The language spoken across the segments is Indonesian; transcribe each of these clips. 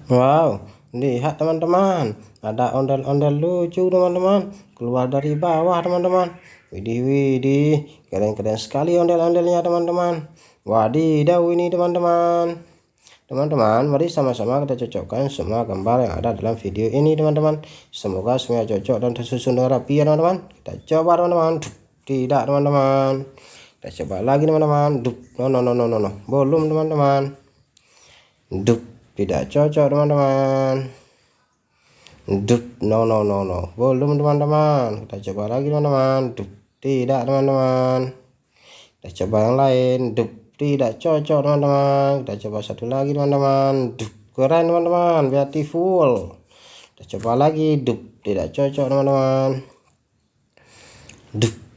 Wow, lihat teman-teman, ada ondel-ondel lucu teman-teman, keluar dari bawah teman-teman. Widih, widih, keren-keren sekali ondel-ondelnya teman-teman. Wadidaw ini teman-teman. Teman-teman, mari sama-sama kita cocokkan semua gambar yang ada dalam video ini teman-teman. Semoga semua cocok dan tersusun dengan rapi ya teman-teman. Kita coba teman-teman. Tidak teman-teman. Kita coba lagi teman-teman. No. Belum teman-teman. Tidak cocok teman-teman. No. Belum teman-teman. Kita coba lagi teman-teman. Tidak teman-teman. Kita coba yang lain. Tidak cocok teman-teman. Kita coba satu lagi teman-teman. Keren teman-teman, beautiful. Kita coba lagi. Tidak cocok teman-teman.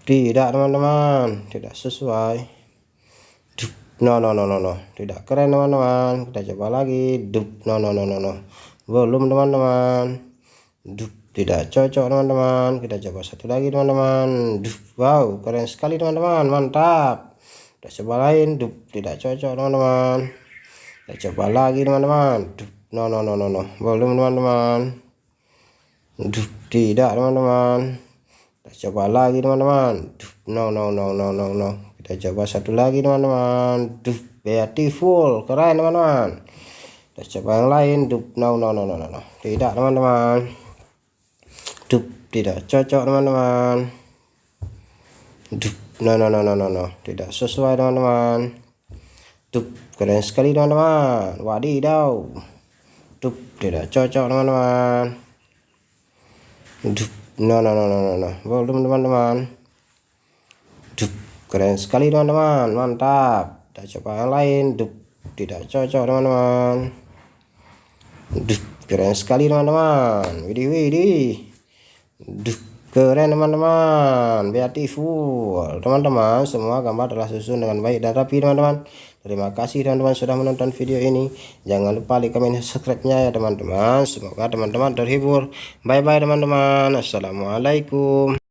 Tidak teman-teman, tidak sesuai. No. Tidak keren teman-teman. Kita coba lagi. No. Belum teman-teman. Tidak cocok teman-teman. Kita coba satu lagi teman-teman. Wow, keren sekali teman-teman, mantap. Kita coba lain. Tidak cocok teman-teman. Kita coba lagi teman-teman. No. Belum teman-teman. Tidak teman-teman. Kita coba lagi teman-teman. No. Kita coba satu lagi teman-teman. Beautiful, keren teman-teman. Kita coba yang lain. No. Tidak teman-teman. Tidak cocok teman-teman. No. Tidak sesuai teman-teman. Keren sekali teman-teman. Wadidaw. Tidak cocok teman-teman. No. Belum teman-teman. Keren sekali teman-teman, mantap. Kita coba yang lain. Tidak cocok teman-teman. Keren sekali teman-teman. Widih. Keren teman-teman, beautiful. Teman-teman, semua gambar telah susun dengan baik dan rapi teman-teman. Terima kasih teman-teman sudah menonton video ini. Jangan lupa like, comment, subscribe-nya ya teman-teman. Semoga teman-teman terhibur. Bye bye teman-teman. Assalamualaikum.